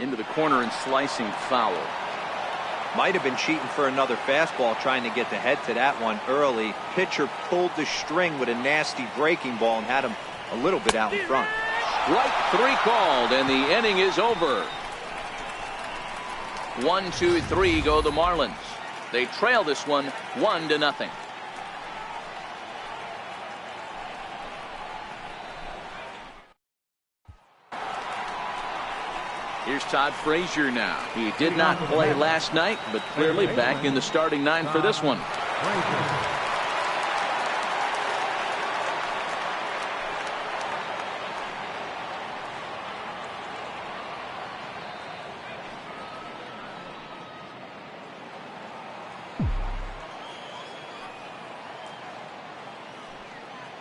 into the corner and slicing foul. Might have been cheating for another fastball, trying to get the head to that one early. Pitcher pulled the string with a nasty breaking ball and had him a little bit out in front. Strike 3 called, and the inning is over. 1-2-3 go the Marlins. They trail this one 1-0. Here's Todd Frazier now. He did not play last night, but clearly back in the starting 9 for this one.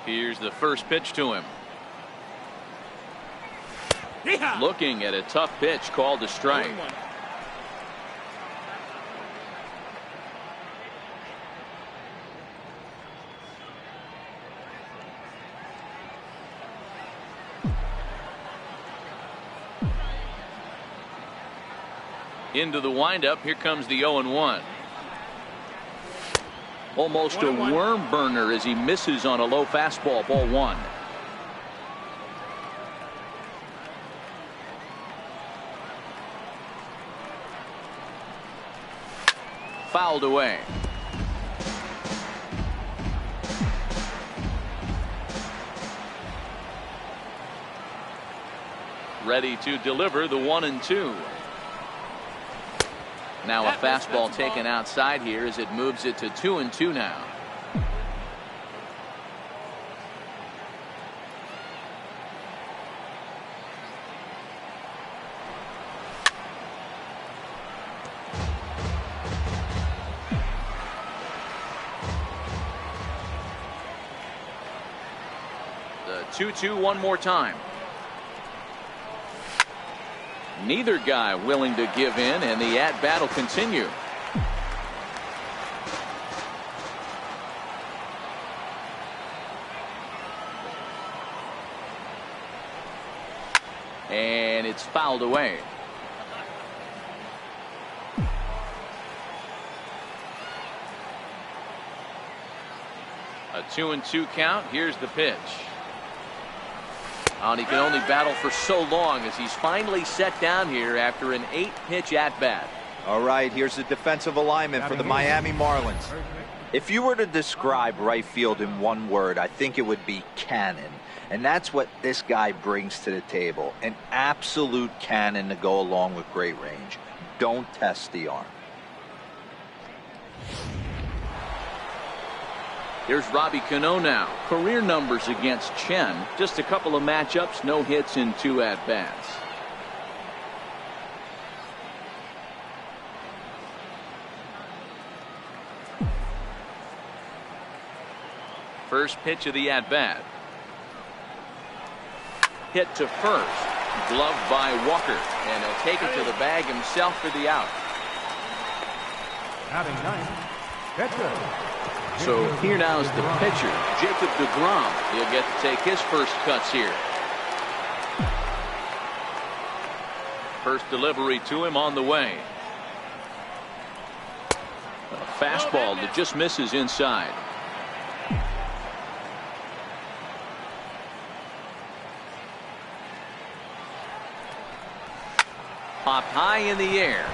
Here's the first pitch to him. Looking at a tough pitch called a strike. Into the windup. Here comes the 0-1. Almost a worm burner as he misses on a low fastball. Ball 1. Fouled away. Ready to deliver the 1-2. Now a fastball taken outside here as it moves it to 2-2 now. The 2-2 one more time. Neither guy willing to give in, and the at-bat will continue. And it's fouled away. A 2-2 count. Here's the pitch. And he can only battle for so long as he's finally set down here after an 8-pitch at-bat. All right, here's the defensive alignment for the Miami Marlins. If you were to describe right field in one word, I think it would be cannon. And that's what this guy brings to the table. An absolute cannon to go along with great range. Don't test the arm. Here's Robbie Cano now. Career numbers against Chen. Just a couple of matchups, no hits in 2 at-bats. First pitch of the at-bat. Hit to first. Gloved by Walker. And he'll take it to the bag himself for the out. Batting ninth, pitcher. So here now is the pitcher, Jacob deGrom. He'll get to take his first cuts here. First delivery to him on the way. A fastball that just misses inside. Popped high in the air.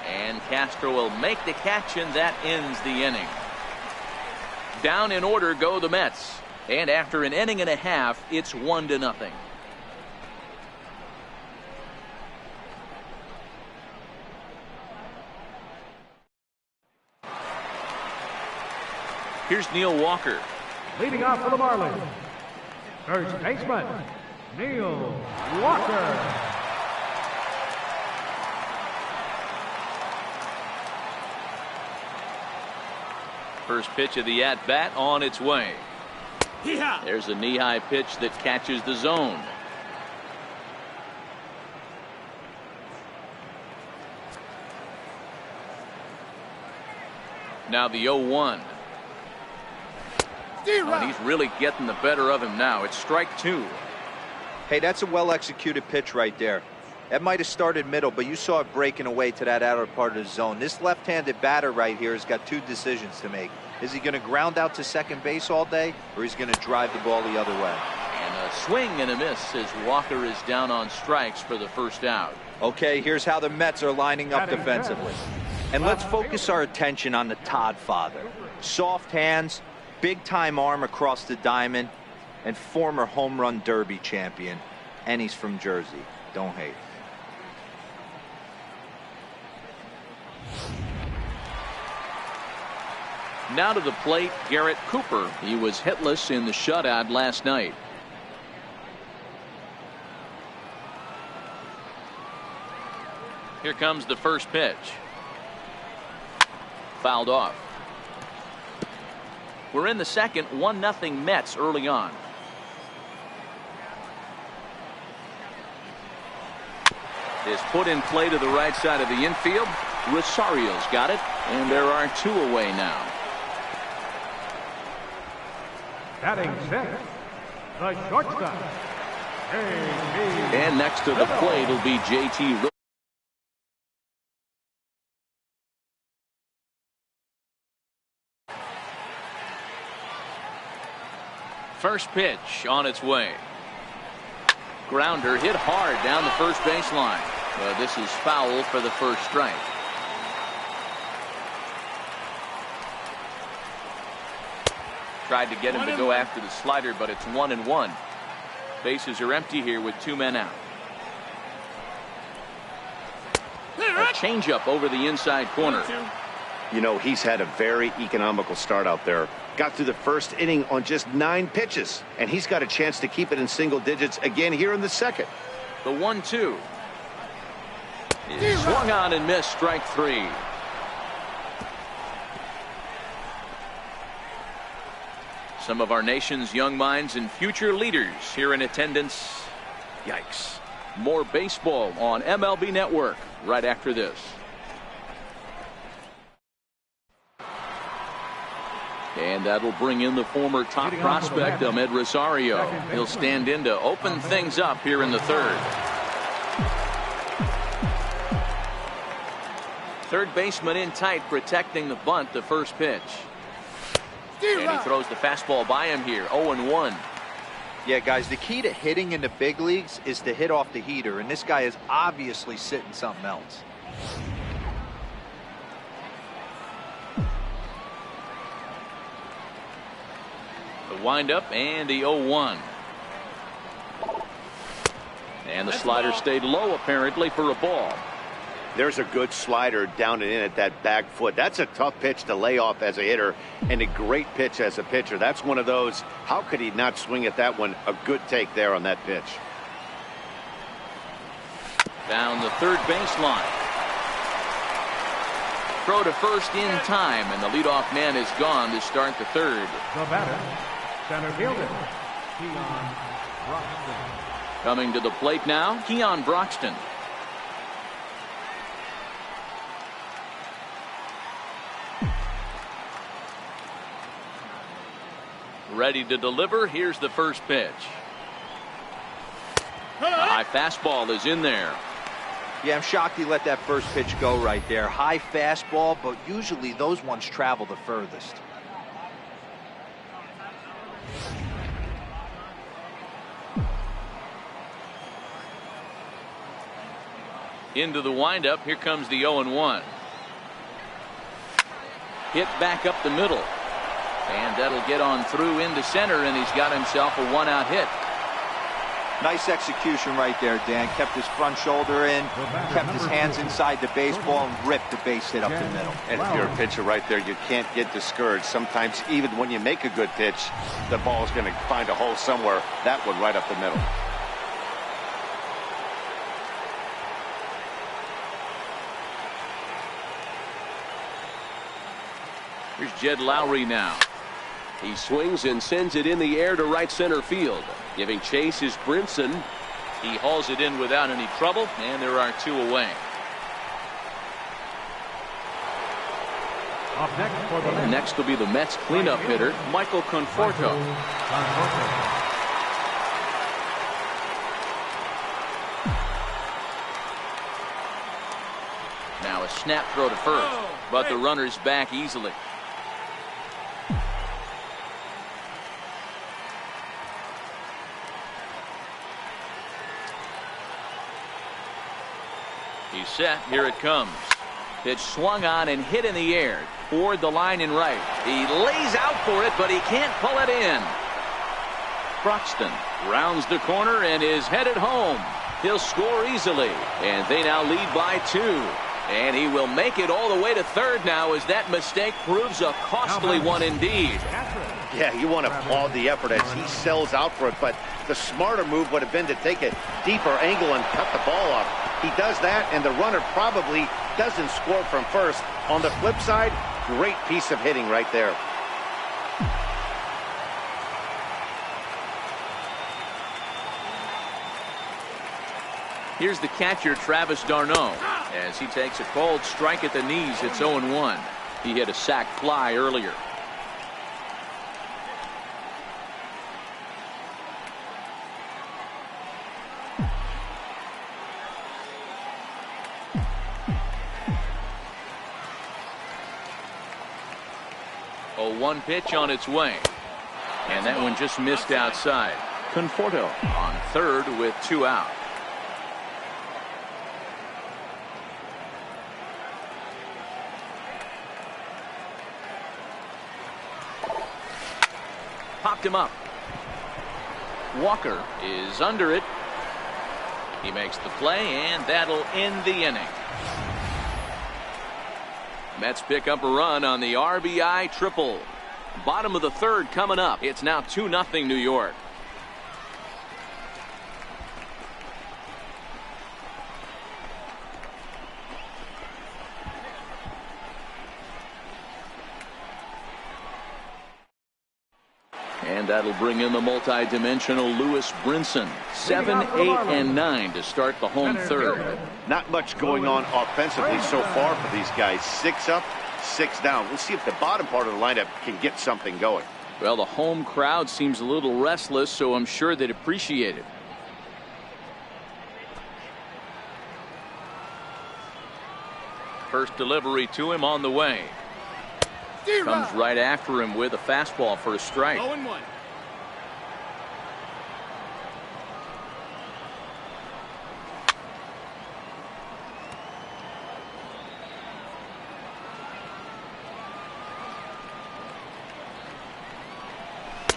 And Castro will make the catch, and that ends the inning. Down in order go the Mets. And after an inning and a half, it's 1-0. Here's Neil Walker. Leading off for the Marlins, first baseman, Neil Walker. First pitch of the at-bat on its way. There's a knee-high pitch that catches the zone. Now the 0-1. And he's really getting the better of him now. It's strike 2. Hey, that's a well-executed pitch right there. That might have started middle, but you saw it breaking away to that outer part of the zone. This left-handed batter right here has got two decisions to make. Is he going to ground out to second base all day, or he's going to drive the ball the other way? And a swing and a miss as Walker is down on strikes for the first out. Okay, here's how the Mets are lining up defensively. And let's focus our attention on the Todd father. Soft hands, big-time arm across the diamond, and former home run derby champion. And he's from Jersey. Don't hate. Now to the plate, Garrett Cooper. He was hitless in the shutout last night. Here comes the first pitch. Fouled off. We're in the second, 1-0 Mets early on. Is put in play to the right side of the infield. Rosario's got it, and there are two away now. Batting sixth, the shortstop, J.T. And next to the plate will be J.T. First pitch on its way. Grounder hit hard down the first baseline. This is foul for the first strike. Tried to get him to go after the slider, but it's 1-1. Bases are empty here with two men out. A changeup over the inside corner. You know, he's had a very economical start out there. Got through the first inning on just 9 pitches, and he's got a chance to keep it in single digits again here in the second. The 1-2 is swung on and missed. Strike 3. Some of our nation's young minds and future leaders here in attendance. Yikes. More baseball on MLB Network right after this. And that'll bring in the former top prospect, Ahmed Rosario. He'll stand in to open things up here in the third. Third baseman in tight, protecting the bunt, the first pitch. And he throws the fastball by him here, 0-1. Yeah, guys, the key to hitting in the big leagues is to hit off the heater, and this guy is obviously sitting something else. The windup and the 0-1. And the slider stayed low apparently for a ball. There's a good slider down and in at that back foot. That's a tough pitch to lay off as a hitter, and a great pitch as a pitcher. That's one of those, how could he not swing at that one? A good take there on that pitch. Down the third baseline. Throw to first in time, and the leadoff man is gone to start the third. The batter, center fielder, Keon Broxton. Coming to the plate now, Keon Broxton. Ready to deliver. Here's the first pitch. A high fastball is in there. Yeah, I'm shocked he let that first pitch go right there. High fastball, but usually those ones travel the furthest. Into the windup. Here comes the 0-1. Hit back up the middle. And that'll get on through into center, and he's got himself a one-out hit. Nice execution right there, Dan. Kept his front shoulder in, kept his hands inside the baseball, and ripped the base hit up the middle. And if you're a pitcher right there, you can't get discouraged. Sometimes even when you make a good pitch, the ball's going to find a hole somewhere. That one right up the middle. Here's Jed Lowry now. He swings and sends it in the air to right center field. Giving chase is Brinson. He hauls it in without any trouble, and there are two away. Up next for the And next will be the Mets cleanup hitter, Michael Conforto. snap throw to first, but the runner's back easily. He's set. Here it comes. Pitch swung on and hit in the air toward the line and right. He lays out for it, but he can't pull it in. Broxton rounds the corner and is headed home. He'll score easily, and they now lead by 2. And he will make it all the way to third now as that mistake proves a costly one indeed. Yeah, you want to applaud the effort as he sells out for it, but the smarter move would have been to take a deeper angle and cut the ball off. He does that, and the runner probably doesn't score from first. On the flip side, great piece of hitting right there. Here's the catcher, Travis d'Arnaud, as he takes a cold strike at the knees. It's 0-1. He hit a sac fly earlier. A 1 pitch on its way. And that one just missed outside. Conforto on third with 2 out. Popped him up. Walker is under it. He makes the play, and that'll end the inning. Mets pick up a run on the RBI triple. Bottom of the third coming up. It's now 2-0 New York. And that'll bring in the multi-dimensional Lewis Brinson. 7, 8, and 9 to start the home third. Not much going on offensively so far for these guys. 6 up, 6 down. We'll see if the bottom part of the lineup can get something going. Well, the home crowd seems a little restless, so I'm sure they'd appreciate it. First delivery to him on the way. Comes right after him with a fastball for a strike. 0-1.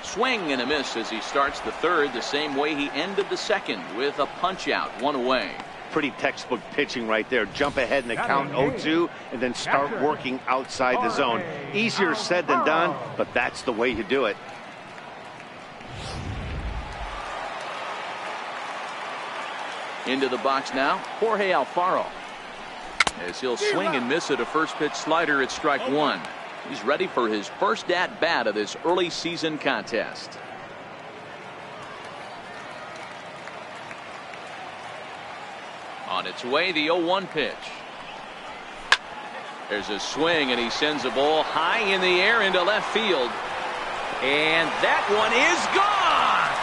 Swing and a miss as he starts the third the same way he ended the second with a punch out, 1 away. Pretty textbook pitching right there. Jump ahead in the count 0-2 and then start working outside the zone. Easier said than done, but that's the way you do it. Into the box now, Jorge Alfaro. As he'll swing and miss at a first pitch slider at strike 1. He's ready for his first at bat of this early season contest. On its way, the 0-1 pitch. There's a swing, and he sends a ball high in the air into left field. And that one is gone!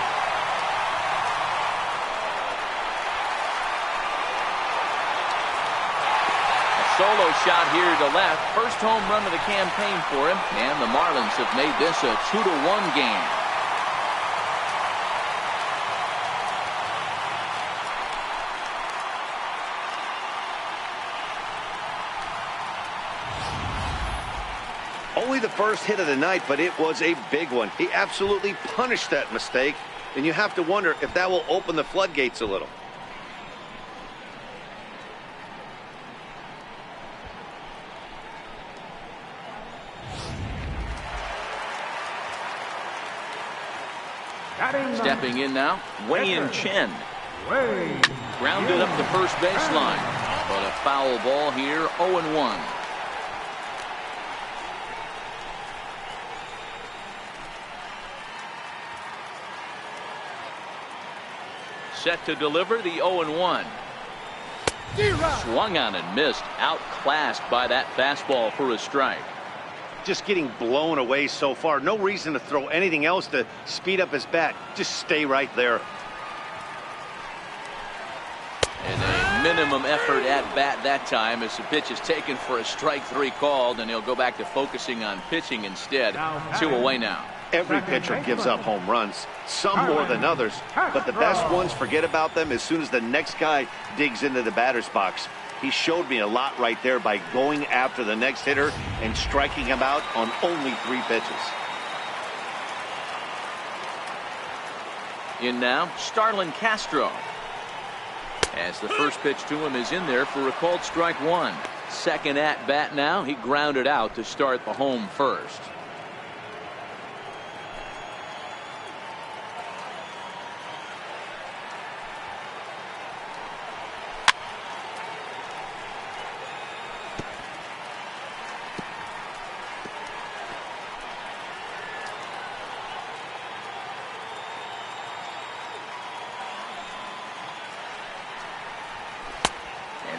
A solo shot here to left. First home run of the campaign for him. And the Marlins have made this a 2-1 game. Only the first hit of the night, but it was a big one. He absolutely punished that mistake, and you have to wonder if that will open the floodgates a little. Stepping in now, Wei-Yin Chen. Grounded up the first baseline, but a foul ball here, 0-1. Set to deliver the 0-1. Swung on and missed. Outclassed by that fastball for a strike. Just getting blown away so far. No reason to throw anything else to speed up his bat. Just stay right there. And a minimum effort at bat that time as the pitch is taken for a strike 3 called, and he'll go back to focusing on pitching instead. 2 away now. Every pitcher gives up home runs, some more than others, but the best ones forget about them as soon as the next guy digs into the batter's box. He showed me a lot right there by going after the next hitter and striking him out on only 3 pitches. In now, Starlin Castro. As the first pitch to him is in there for a called strike 1. Second at bat now. He grounded out to start the home first.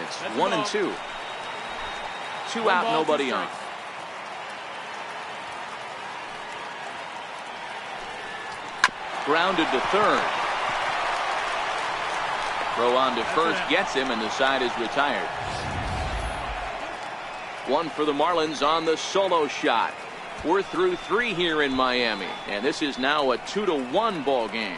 It's 1-2. 2 out, nobody on. Grounded to third. Throw on to first gets him, and the side is retired. 1 for the Marlins on the solo shot. We're through 3 here in Miami, and this is now a 2-1 ball game.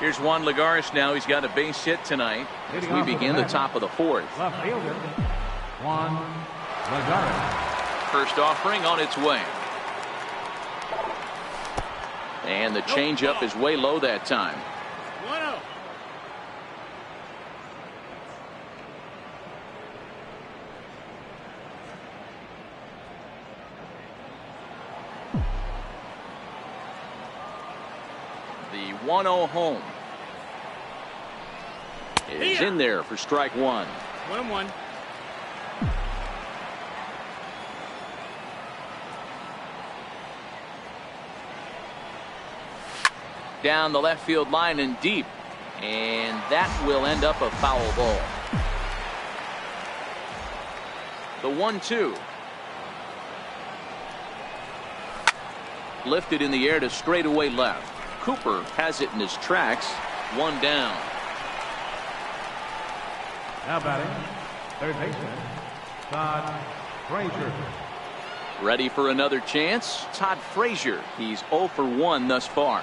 Here's Juan Lagares now. He's got a base hit tonight as we begin the top of the 4th. Left fielder, Juan Lagares. First offering on its way. And the changeup is way low that time. 1-0. The 1-0 home is in there for strike 1. 1-1. Down the left field line and deep, and that will end up a foul ball. The 1-2 lifted in the air to straightaway left. Cooper has it in his tracks. 1 down. Now batting, third baseman, Todd Frazier. Ready for another chance. Todd Frazier. He's 0 for 1 thus far.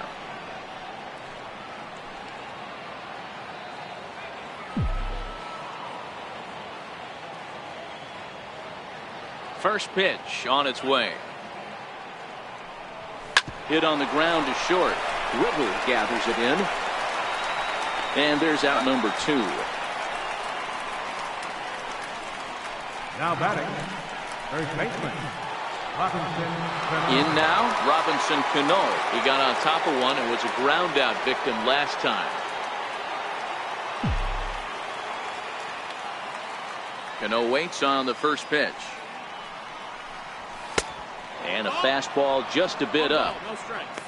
First pitch on its way. Hit on the ground to short. Riddle gathers it in. And there's out number 2. Now batting, first baseman, Robinson Cano. In now, Robinson Cano. He got on top of one and was a ground out victim last time. Cano waits on the first pitch. And a fastball just a bit up. No strikes.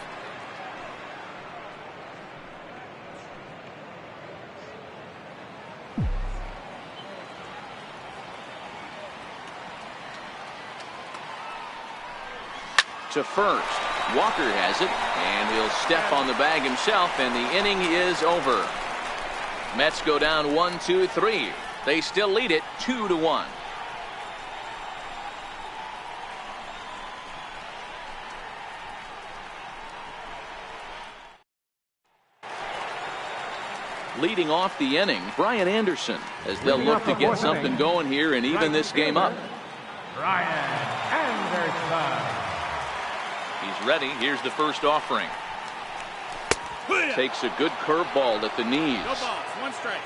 To first. Walker has it, and he'll step on the bag himself, and the inning is over. Mets go down 1-2-3. They still lead it 2-1. Leading off the inning, Brian Anderson, as they'll look to get something going here and even this game up. Brian Anderson. He's ready. Here's the first offering. Takes a good curveball at the knees. No balls. 1 strike.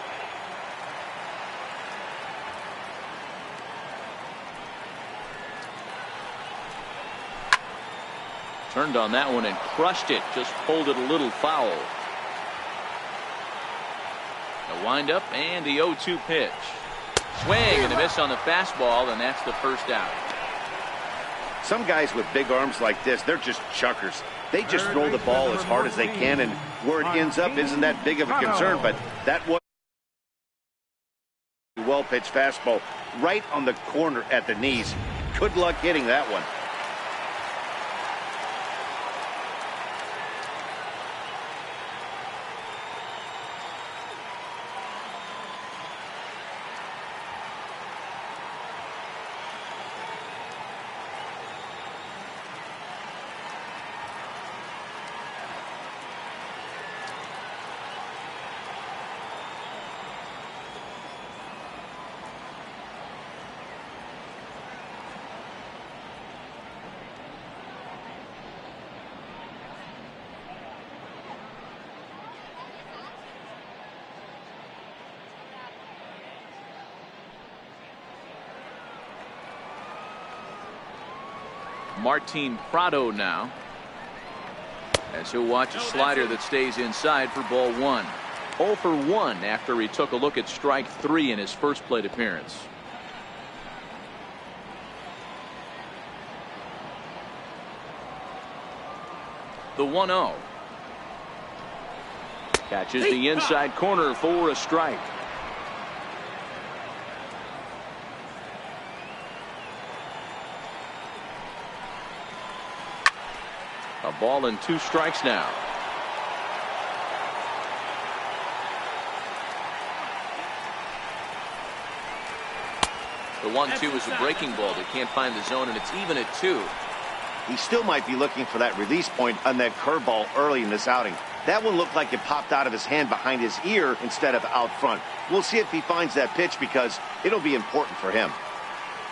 Turned on that one and crushed it. Just pulled it a little foul. The windup and the 0-2 pitch. Swing and a miss on the fastball, and that's the first out. Some guys with big arms like this, they're just chuckers. They just throw the ball as hard as they can, and where it ends up isn't that big of a concern, but that was a well-pitched fastball right on the corner at the knees. Good luck hitting that one. Martin Prado now, as he'll watch a slider that stays inside for ball 1. 0 for 1 after he took a look at strike 3 in his first plate appearance. The 1-0. Catches the inside corner for a strike. A ball and 2 strikes now. The 1-2 is a breaking ball. They can't find the zone, and it's even at 2. He still might be looking for that release point on that curveball early in this outing. That one looked like it popped out of his hand behind his ear instead of out front. We'll see if he finds that pitch because it'll be important for him.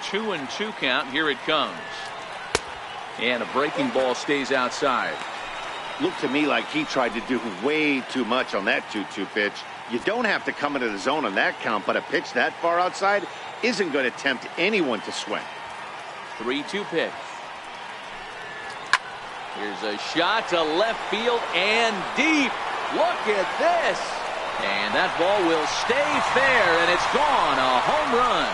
2-2 count. Here it comes. And a breaking ball stays outside. Looked to me like he tried to do way too much on that 2-2 pitch. You don't have to come into the zone on that count, but a pitch that far outside isn't going to tempt anyone to swing. 3-2 pitch. Here's a shot to left field and deep. Look at this. And that ball will stay fair, and it's gone. A home run.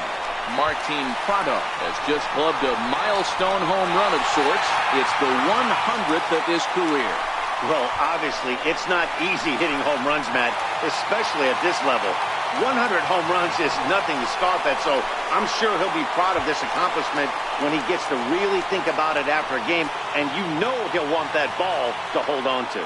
Martin Prado has just clubbed a milestone home run of sorts. It's the 100th of his career. Well, obviously, it's not easy hitting home runs, Matt, especially at this level. 100 home runs is nothing to scoff at, so I'm sure he'll be proud of this accomplishment when he gets to really think about it after a game, and you know he'll want that ball to hold on to.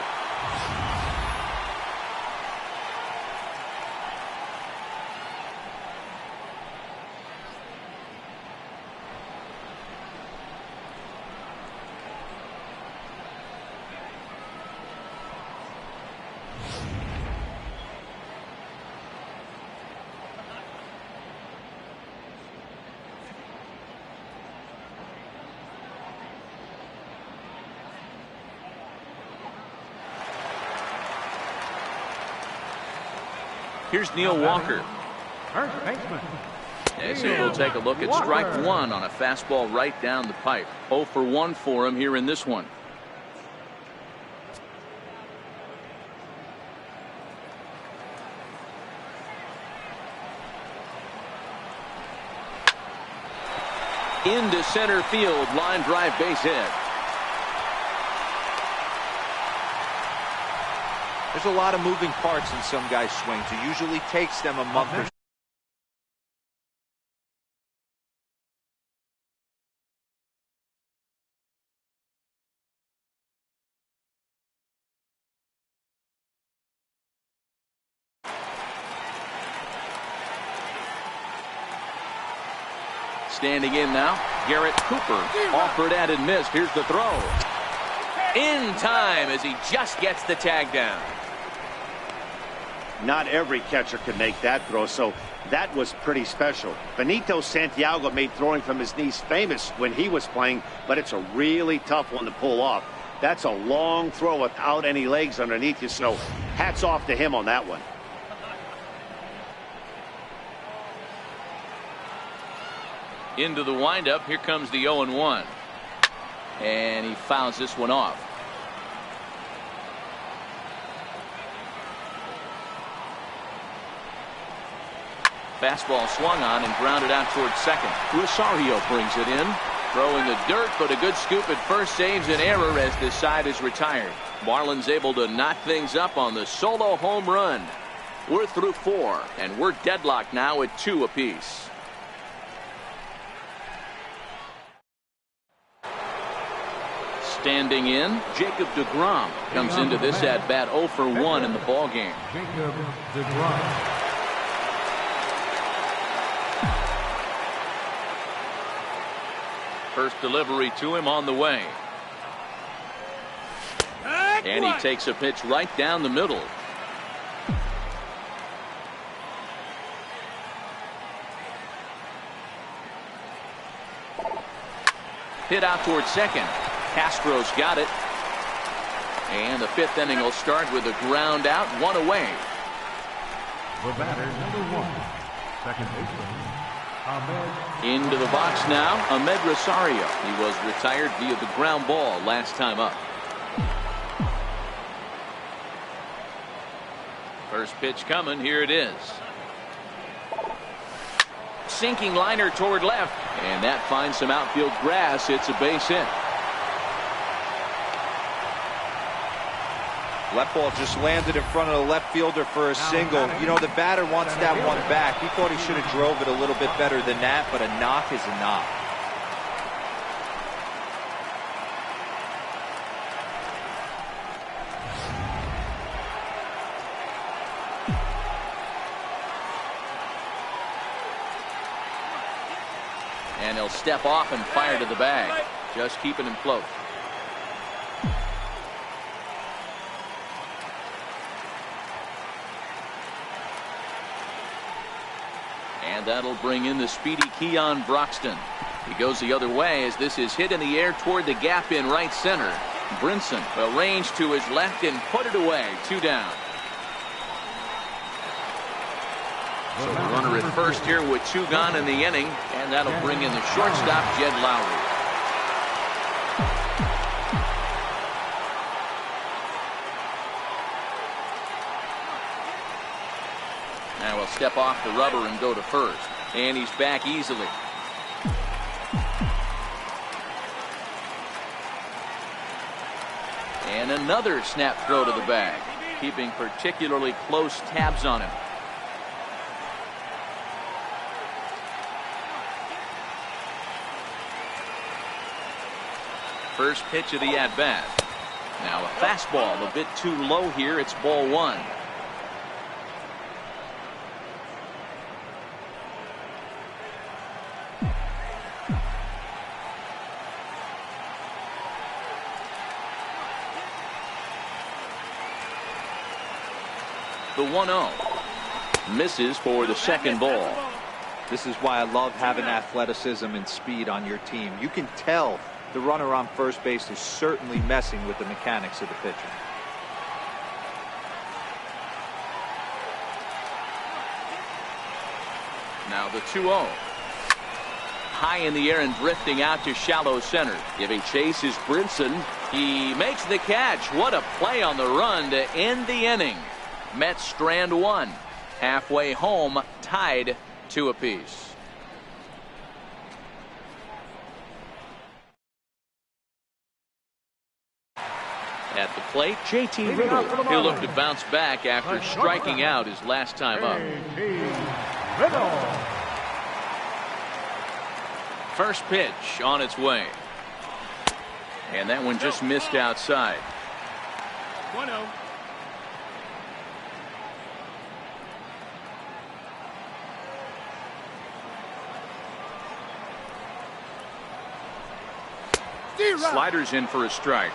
Here's Neil Walker. First baseman. As he will take a look at strike 1 on a fastball right down the pipe. 0 for 1 for him here in this one. Into center field, line drive, base hit. There's a lot of moving parts in some guys' swings. It usually takes them a month or so. Standing in now, Garrett Cooper. Offered and missed. Here's the throw. In time as he just gets the tag down. Not every catcher can make that throw, so that was pretty special. Benito Santiago made throwing from his knees famous when he was playing, but it's a really tough one to pull off. That's a long throw without any legs underneath you, so hats off to him on that one. Into the windup. Here comes the 0-1. And he fouls this one off. Fastball swung on and grounded out towards second. Rosario brings it in. Throwing the dirt, but a good scoop at first saves an error as this side is retired. Marlins able to knock things up on the solo home run. We're through 4, and we're deadlocked now at 2 apiece. Standing in, Jacob deGrom comes into this at bat 0 for 1 in the ball game. Jacob deGrom. First delivery to him on the way. And he takes a pitch right down the middle. Hit out towards second. Castro's got it. And the 5th inning will start with a ground out, 1 away. The batter, number 1, second baseman, Ahmed. Into the box now, Ahmed Rosario. He was retired via the ground ball last time up. First pitch coming. Here it is. Sinking liner toward left, and that finds some outfield grass. It's a base hit. Left ball just landed in front of the left fielder for a single. You know, the batter wants that one back. He thought he should have drove it a little bit better than that, but a knock is a knock. And he'll step off and fire to the bag. Just keeping him close. And that'll bring in the speedy Keon Broxton. He goes the other way as this is hit in the air toward the gap in right center. Brinson will range to his left and put it away. 2 down. So the runner at first here with 2 gone in the inning, and that'll bring in the shortstop, Jed Lowry. Now he'll step off the rubber and go to first, and he's back easily. And another snap throw to the bag, keeping particularly close tabs on him. First pitch of the at-bat. Now a fastball a bit too low here. It's ball 1. The 1-0 misses for the second ball. This is why I love having athleticism and speed on your team. You can tell the runner on first base is certainly messing with the mechanics of the pitcher. Now the 2-0. High in the air and drifting out to shallow center. Giving chase is Brinson. He makes the catch. What a play on the run to end the inning. Mets strand 1. Halfway home, tied 2 apiece. At the plate, JT Riddle. He'll look to bounce back after striking out his last time up. First pitch on its way. And that one just missed outside. 1-0. Sliders in for a strike.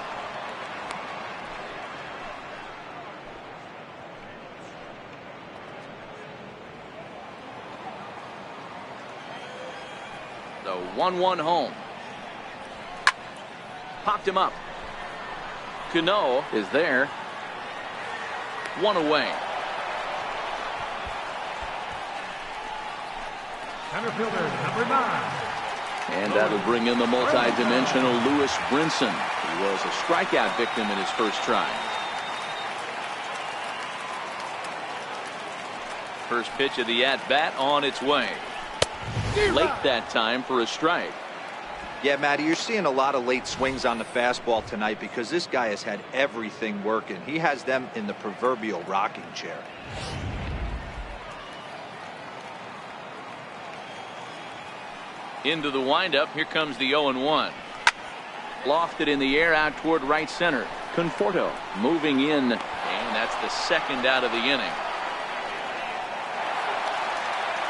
The 1-1 home. Popped him up. Cano is there. 1 away. Center fielder, number 9. And that'll bring in the multi-dimensional Lewis Brinson. He was a strikeout victim in his first try. First pitch of the at-bat on its way. Late that time for a strike. Yeah, Matty, you're seeing a lot of late swings on the fastball tonight because this guy has had everything working. He has them in the proverbial rocking chair. Into the windup. Here comes the 0-1. Lofted in the air out toward right center. Conforto moving in, and that's the second out of the inning.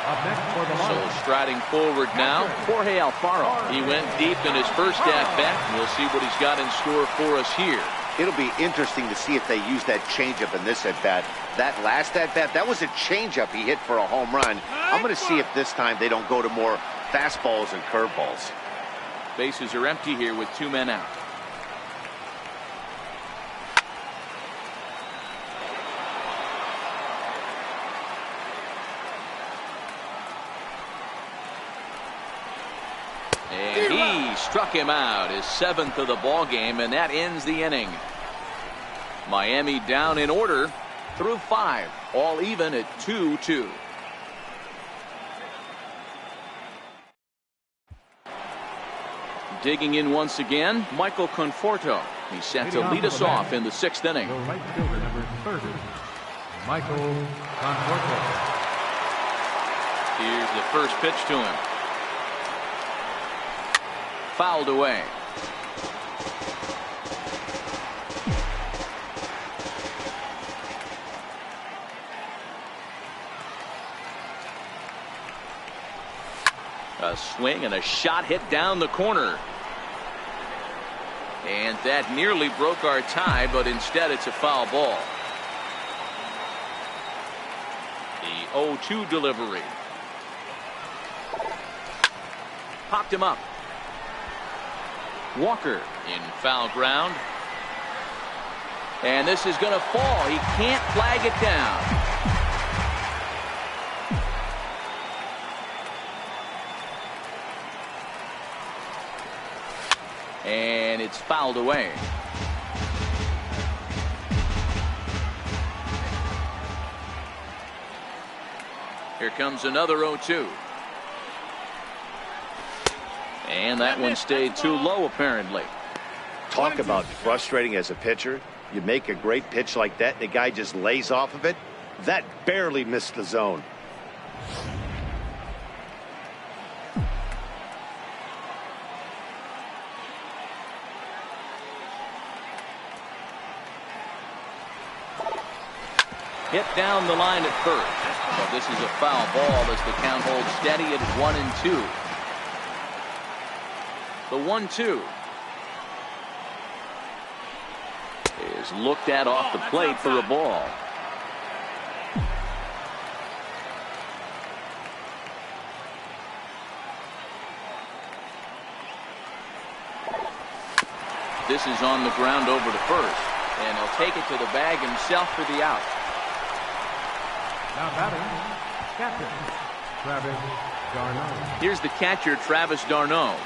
Up next for the So Marlins. striding forward now, Jorge Alfaro. He went deep in his first at-bat. We'll see what he's got in store for us here. It'll be interesting to see if they use that changeup in this at-bat. That last at-bat, that was a changeup he hit for a home run. I'm going to see if this time they don't go to more fastballs and curveballs. Bases are empty here with 2 men out. He struck him out, his 7th of the ball game, and that ends the inning. Miami down in order through 5, all even at 2-2. Digging in once again, Michael Conforto. He's set to lead us off in the 6th inning. The right fielder, number 30, Michael Conforto. Here's the first pitch to him. Fouled away. A swing and a shot hit down the corner. And that nearly broke our tie, but instead it's a foul ball. The 0-2 delivery. Popped him up. Walker in foul ground. And this is going to fall. He can't flag it down. And it's fouled away. Here comes another 0-2. And that one stayed too low, apparently. Talk about frustrating as a pitcher. You make a great pitch like that, and the guy just lays off of it. That barely missed the zone. Hit down the line at first. But this is a foul ball as the count holds steady at 1-2. The 1-2 is looked at off the plate for a ball. This is on the ground over to first, and he'll take it to the bag himself for the out. Now batting, catcher, Travis d'Arnaud. Here's the catcher, Travis d'Arnaud.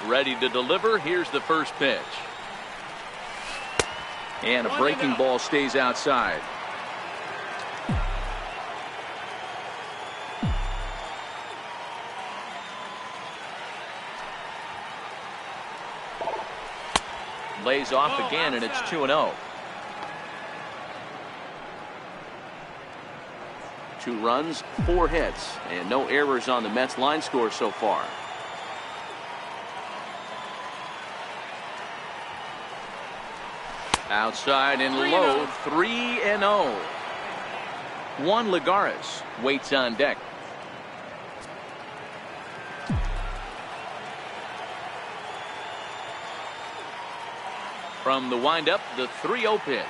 Ready to deliver. Here's the first pitch. And a breaking ball stays outside. Lays off again, and it's 2-0. 2 runs, 4 hits, and no errors on the Mets line score so far. Outside and low, 3-0. Juan Lagares waits on deck. From the windup, the 3-0 pitch.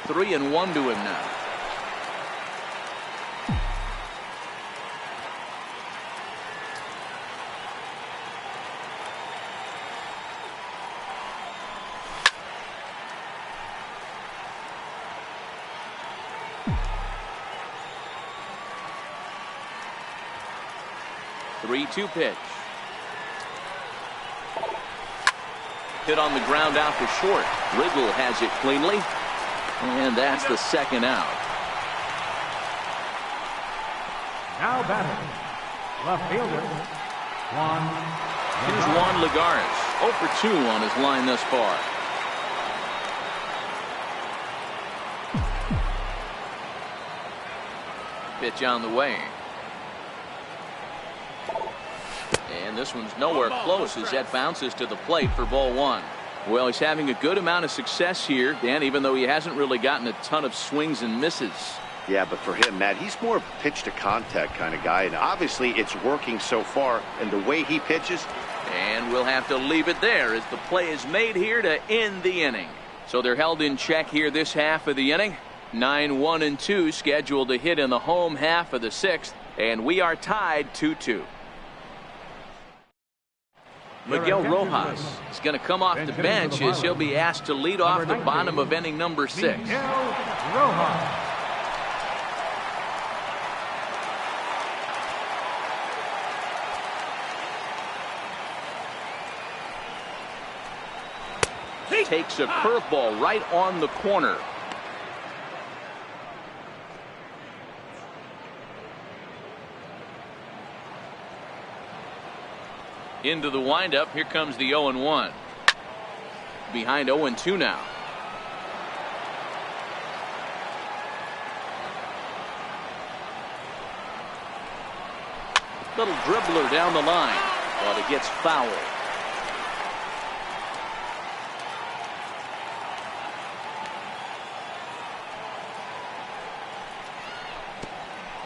3-1 to him now. The 3-2 pitch. Hit on the ground out to short. Riggle has it cleanly. And that's the second out. Now batting, left fielder, Juan. Here's Juan Lagares. 0 for 2 on his line thus far. Pitch on the way. And this one's nowhere close as that bounces to the plate for ball 1. Well, he's having a good amount of success here, Dan, even though he hasn't really gotten a ton of swings and misses. Yeah, but for him, Matt, he's more of a pitch to contact kind of guy, and obviously it's working so far, and the way he pitches. And we'll have to leave it there as the play is made here to end the inning. So they're held in check here this half of the inning. 9-1-2 scheduled to hit in the home half of the 6th, and we are tied 2-2. Miguel Rojas is going to come off the bench as he'll be asked to lead off the bottom of inning number 6. Miguel Rojas. Takes a curveball right on the corner. Into the windup. Here comes the 0-1. Behind 0-2 now. Little dribbler down the line, but it gets fouled.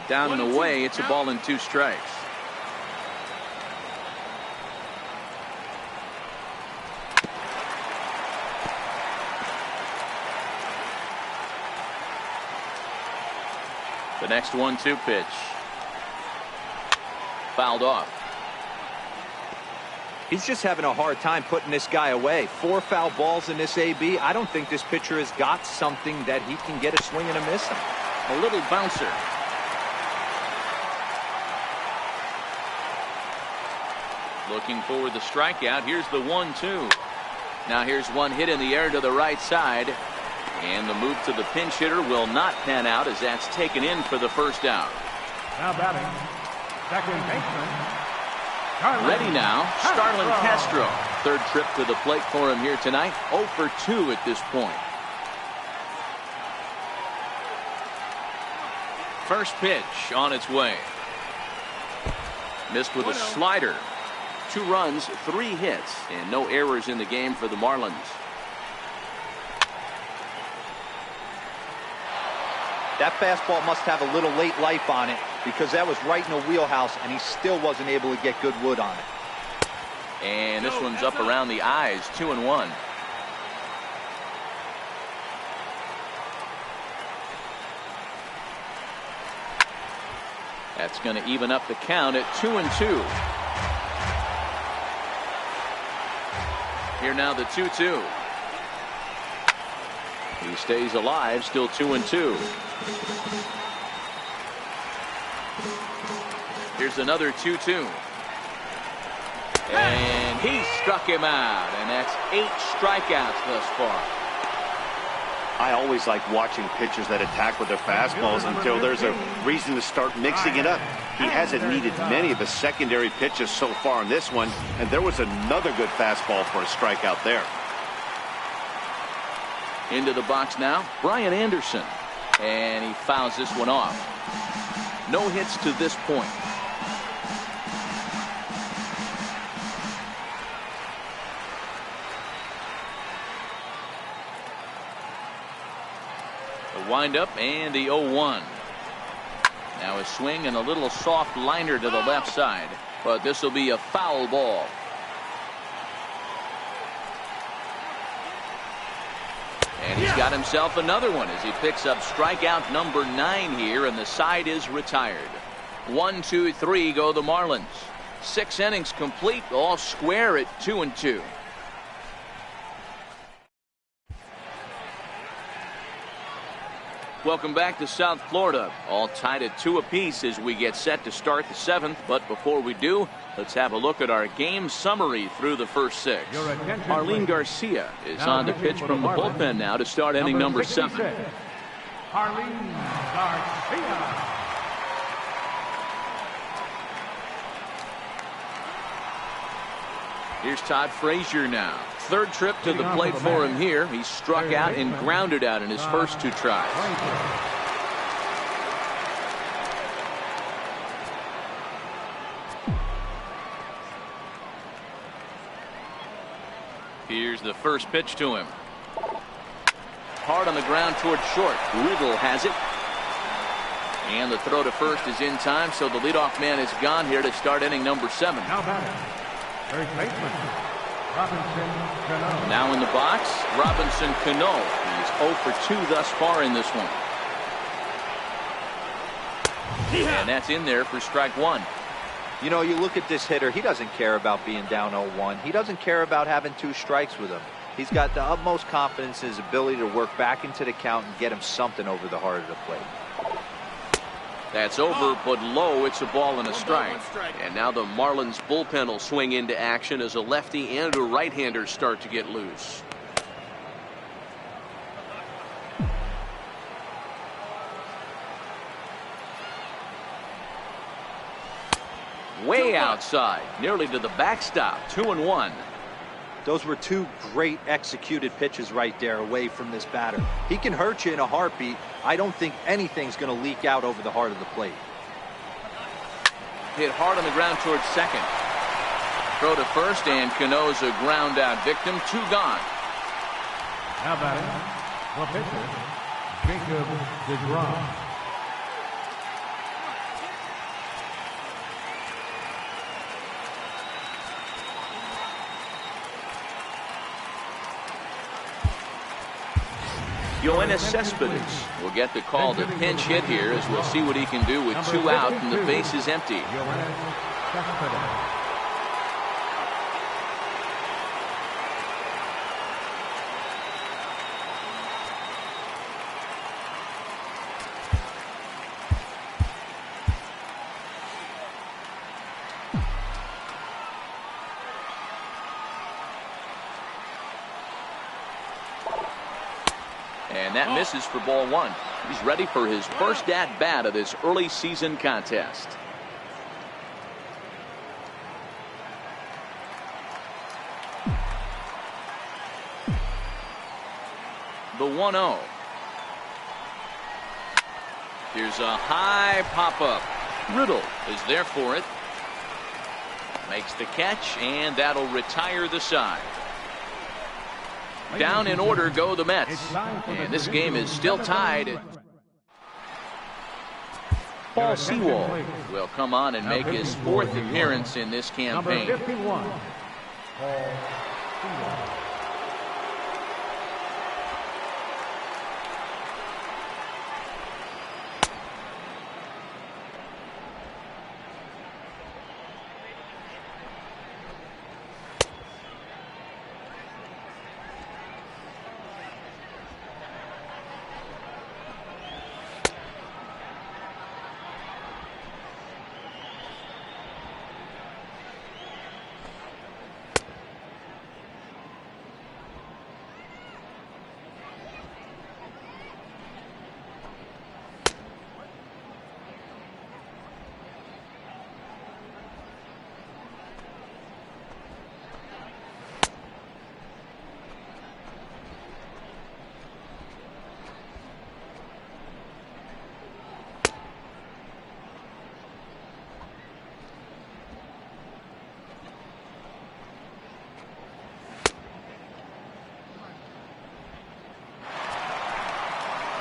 Down and away. It's a ball and 2 strikes. The next 1-2 pitch. Fouled off. He's just having a hard time putting this guy away. 4 foul balls in this AB. I don't think this pitcher has got something that he can get a swing and a miss on. A little bouncer. Looking for the strikeout. Here's the 1-2. Now here's one hit in the air to the right side. And the move to the pinch hitter will not pan out as that's taken in for the first out. Now batting, second baseman, Starlin Ready now, Starlin Castro. Third trip to the plate for him here tonight. 0 for 2 at this point. First pitch on its way. Missed with a slider. 2 runs, 3 hits, and no errors in the game for the Marlins. That fastball must have a little late life on it because that was right in the wheelhouse and he still wasn't able to get good wood on it. And this one's up around the eyes. 2-1. That's going to even up the count at 2-2. Here now the 2-2. He stays alive, still 2-2. Here's another 2-2. And he struck him out, and that's 8 strikeouts thus far. I always like watching pitchers that attack with their fastballs until there's a reason to start mixing it up. He hasn't needed many of his secondary pitches so far in this one, and there was another good fastball for a strikeout there. Into the box now, Brian Anderson, and he fouls this one off. No hits to this point. The windup and the 0-1. Now a swing and a little soft liner to the left side, but this will be a foul ball. And he's got himself another one as he picks up strikeout number 9 here, and the side is retired. 1, 2, 3 go the Marlins. 6 innings complete, all square at 2-2. Welcome back to South Florida. All tied at 2 apiece as we get set to start the 7th. But before we do, let's have a look at our game summary through the first 6. Arlene Garcia is on the pitch from the bullpen now to start inning number 7. Arlene Garcia. Here's Todd Frazier now. Third trip to the plate for him here. He struck out and grounded out in his first 2 tries. Here's the first pitch to him. Hard on the ground toward short. Riddle has it. And the throw to first is in time, so the leadoff man is gone here to start inning number 7. Now batting, third baseman, Robinson Cano. Now in the box, Robinson Cano. He's 0 for 2 thus far in this one. And that's in there for strike 1. You know, you look at this hitter, he doesn't care about being down 0-1. He doesn't care about having 2 strikes with him. He's got the utmost confidence in his ability to work back into the count and get him something over the heart of the plate. That's over, but low. It's a ball and a strike. And now the Marlins bullpen will swing into action as a lefty and a right-hander start to get loose. Way outside, nearly to the backstop. 2-1. Those were 2 great executed pitches right there away from this batter. He can hurt you in a heartbeat. I don't think anything's going to leak out over the heart of the plate. Hit hard on the ground towards second. Throw to first, and Cano's a ground out victim. 2 gone. Now batting, the pitcher, Jacob DeGrom. Yoenis Cespedes will get the call to pinch hit here, as we'll see what he can do with 2 out and the base is empty. Yoenis Cespedes. And that misses for ball 1. He's ready for his first at-bat of this early season contest. The 1-0. Here's a high pop-up. Riddle is there for it. Makes the catch, and that'll retire the side. Down in order go the Mets. And this game is still tied. Paul Sewald will come on and make his 4th appearance in this campaign. Number 51, Paul Sewald.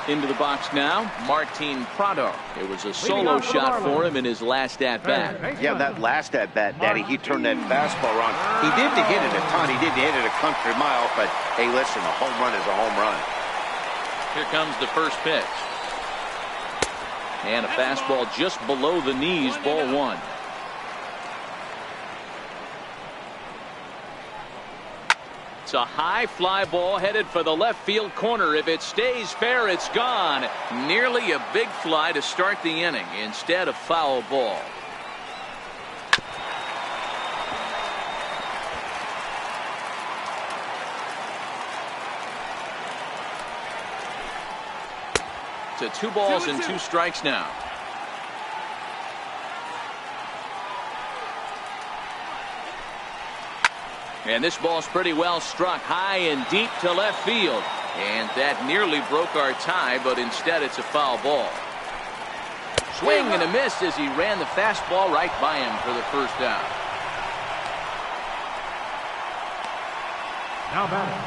Into the box now, Martin Prado. It was a solo shot for him in his last at-bat. Yeah, that last at-bat, Daddy, he turned that fastball around. He didn't hit it a ton. He didn't hit it a country mile, but hey, listen, a home run is a home run. Here comes the first pitch. And a fastball just below the knees, ball 1. It's a high fly ball headed for the left field corner. If it stays fair, it's gone. Nearly a big fly to start the inning. Instead, a foul ball. To 2 balls and 2 strikes now. And this ball's pretty well struck high and deep to left field. And that nearly broke our tie, but instead it's a foul ball. Swing and a miss as he ran the fastball right by him for the first out. Now batting,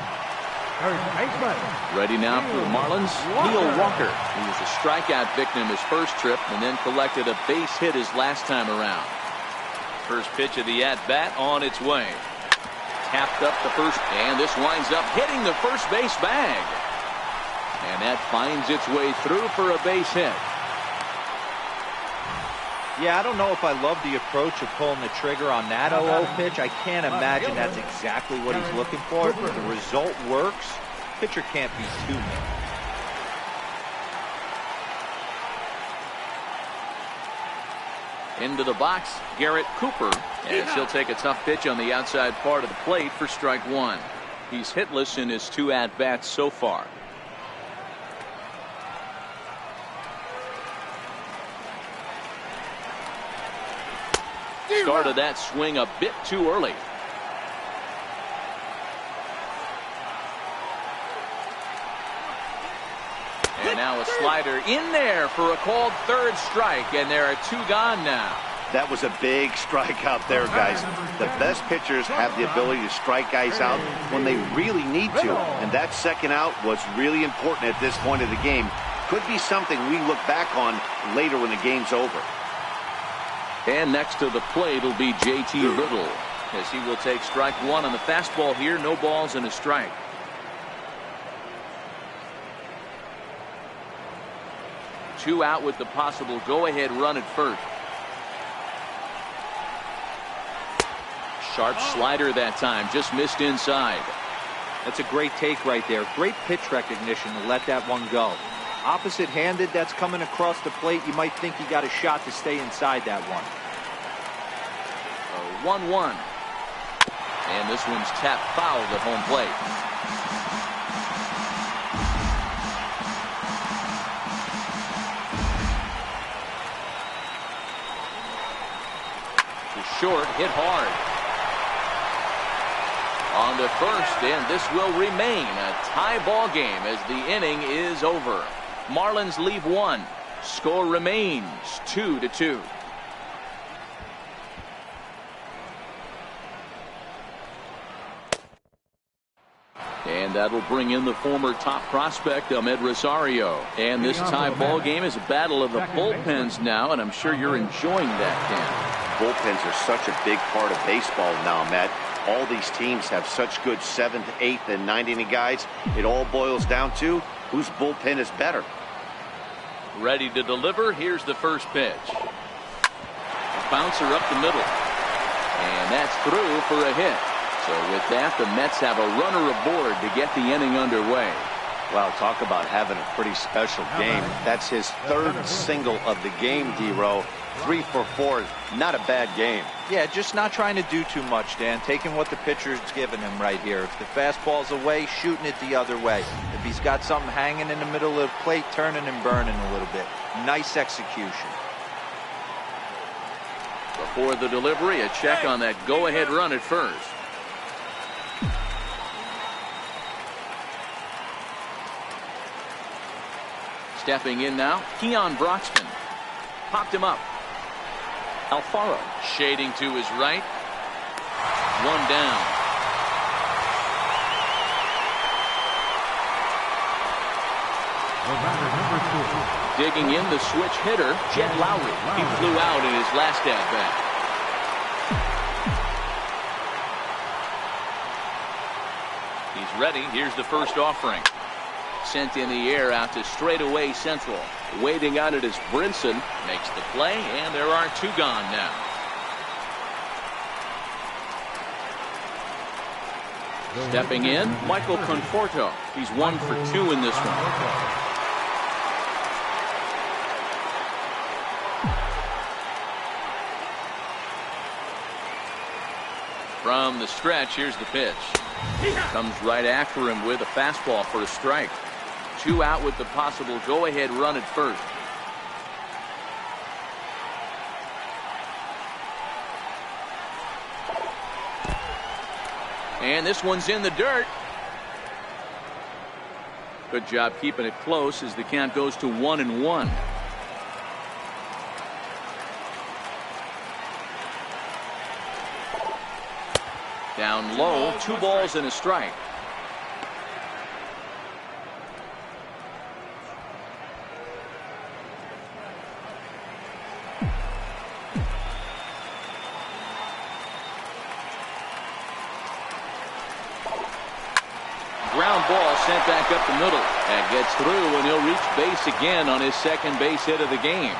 third baseman. Ready now for the Marlins, Neil Walker. He was a strikeout victim his first trip and then collected a base hit his last time around. First pitch of the at-bat on its way. Tapped up the first, and this winds up hitting the first base bag. And that finds its way through for a base hit. Yeah, I don't know if I love the approach of pulling the trigger on that 0-0 pitch. I can't imagine that's exactly what he's looking for. The result works. Pitcher can't be too mad. Into the box, Garrett Cooper, as he'll take a tough pitch on the outside part of the plate for strike one. He's hitless in his 2 at-bats so far. Started that swing a bit too early. And now a slider in there for a called third strike, and there are 2 gone now. That was a big strikeout there, guys. The best pitchers have the ability to strike guys out when they really need to, and that second out was really important at this point of the game. Could be something we look back on later when the game's over. And next to the plate will be J.T. Little, as he will take strike one on the fastball here. No balls and a strike. Two out with the possible go-ahead run at first. Sharp slider that time, just missed inside. That's a great take right there. Great pitch recognition to let that one go. Opposite-handed, that's coming across the plate. You might think you got a shot to stay inside that one. 1-1. And this one's tapped foul at home plate. To short, hit hard. On to first, and this will remain a tie ball game as the inning is over. Marlins leave one. Score remains 2-2. And that'll bring in the former top prospect, Ahmed Rosario. And this tie ball game is a battle of the bullpens now, and I'm sure you're enjoying that, Ken. Bullpens are such a big part of baseball now, Matt. All these teams have such good 7th, 8th, and 9th inning guys. It all boils down to whose bullpen is better. Ready to deliver. Here's the first pitch. A bouncer up the middle. And that's through for a hit. So with that, the Mets have a runner aboard to get the inning underway. Well, talk about having a pretty special game. That's his 3rd single of the game, D-Row. 3 for 4 is not a bad game. Yeah, just not trying to do too much, Dan. Taking what the pitcher's giving him right here. If the fastball's away, shooting it the other way. If he's got something hanging in the middle of the plate, turning and burning a little bit. Nice execution. Before the delivery, a check on that go-ahead run at first. Stepping in now, Keon Broxton. Popped him up. Alfaro shading to his right. One down. Digging in the switch hitter, Jed Lowry. He flew out in his last at-bat. He's ready. Here's the first offering. Sent in the air out to straightaway central. Waiting on it is Brinson. Makes the play, and there are 2 gone now. Stepping in, Michael Conforto. He's 1 for 2 in this one. From the stretch, here's the pitch. Comes right after him with a fastball for a strike. 2 out with the possible go-ahead run at first. And this one's in the dirt. Good job keeping it close as the count goes to 1-1. Down low, 2 balls and a strike. Ground ball sent back up the middle. That gets through, and he'll reach base again on his 2nd base hit of the game.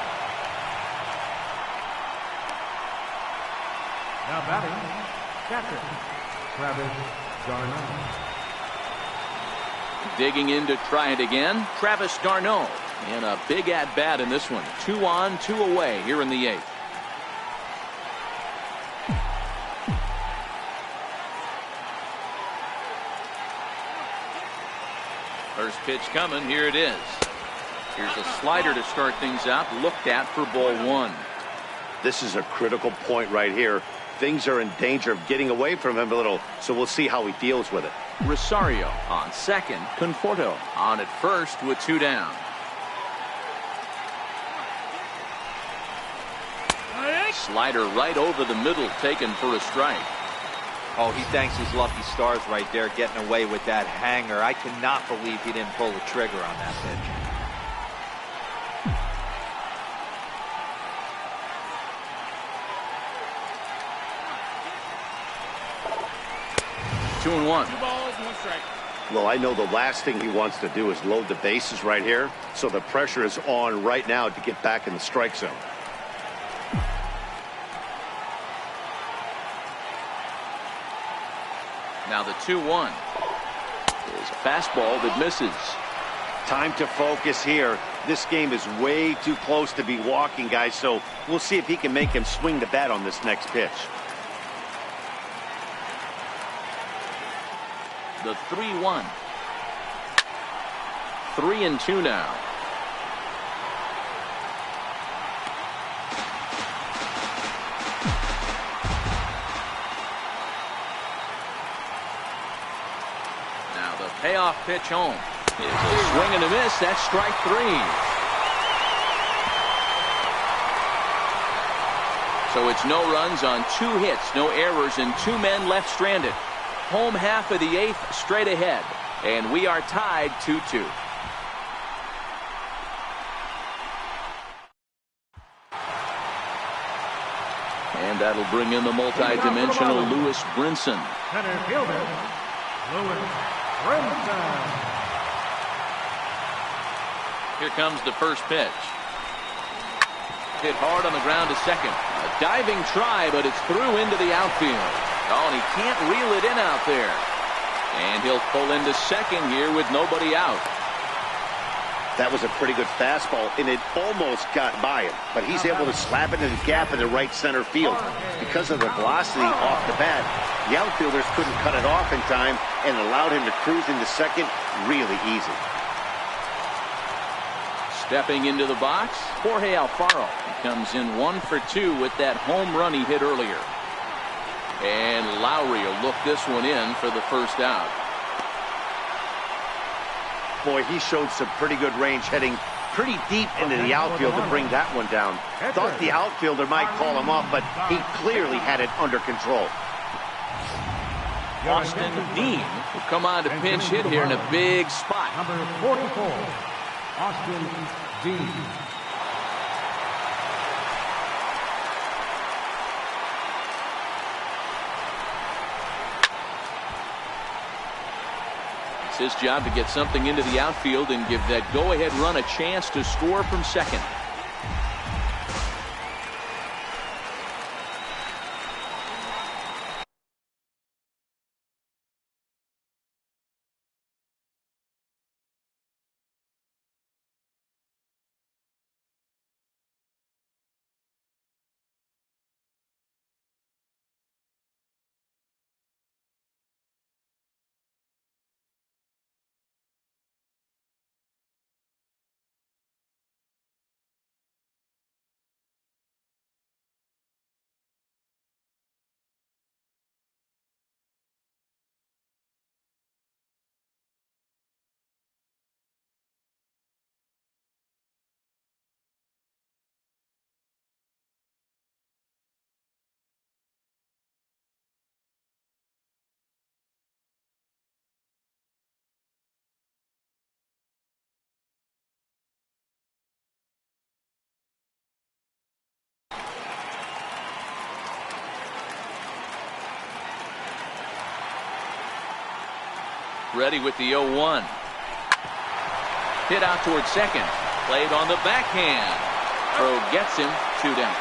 batting, catcher, Travis d'Arnaud. Digging in to try it again, Travis d'Arnaud. And a big at-bat in this one. 2 on, 2 away here in the 8th. First pitch coming. Here it is. Here's a slider to start things out. Looked at for ball 1. This is a critical point right here. Things are in danger of getting away from him a little, so we'll see how he deals with it. Rosario on second. Conforto on at first with 2 down. Slider right over the middle, taken for a strike. Oh, he thanks his lucky stars right there, getting away with that hanger. I cannot believe he didn't pull the trigger on that pitch. Two and one. 2 balls, 1 strike. Well, I know the last thing he wants to do is load the bases right here, so the pressure is on right now to get back in the strike zone. Now the 2-1 is a fastball that misses. Time to focus here. This game is way too close to be walking, guys, so we'll see if he can make him swing the bat on this next pitch. The 3-1. 3-2 now. Now the payoff pitch home is a swing and a miss. That's strike 3. So it's no runs on 2 hits, no errors, and 2 men left stranded. Home half of the 8th straight ahead, and we are tied 2-2. And that'll bring in the multi-dimensional Lewis Brinson. Center fielder, Lewis Brinson. Here comes the first pitch. Hit hard on the ground to second. A diving try, but it's through into the outfield. Oh, and he can't reel it in out there. And he'll pull into second here with nobody out. That was a pretty good fastball, and it almost got by him. But he's able to slap it in the gap in the right center field. Because of the velocity off the bat, the outfielders couldn't cut it off in time and allowed him to cruise into second really easy. Stepping into the box, Jorge Alfaro. He comes in 1 for 2 with that home run he hit earlier. And Lowry will look this one in for the first out. Boy, he showed some pretty good range heading pretty deep into the outfield to bring that one down. Thought the outfielder might call him off, but he clearly had it under control. Austin Dean will come on to pinch hit here in a big spot. Number 44, Austin Dean. His job to get something into the outfield and give that go-ahead run a chance to score from second. Ready with the 0-1. Hit out towards second. Played on the backhand. Throw gets him 2 down.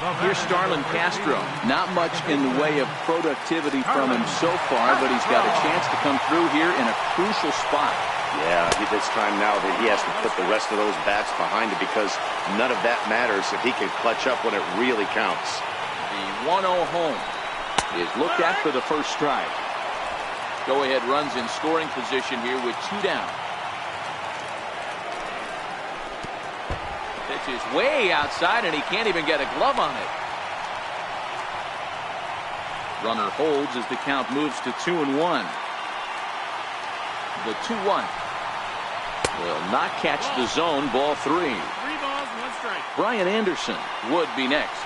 Here's Starlin Castro. Not much in the way of productivity from him so far, but he's got a chance to come through here in a crucial spot. Yeah, it's time now that he has to put the rest of those bats behind him, because none of that matters if he can clutch up when it really counts. The 1-0 home is looked at for the first strike. Go-ahead runs in scoring position here with 2 down. Pitch is way outside, and he can't even get a glove on it. Runner holds as the count moves to 2-1. The 2-1 will not catch the zone. Ball 3. 3 balls, 1 strike. Brian Anderson would be next.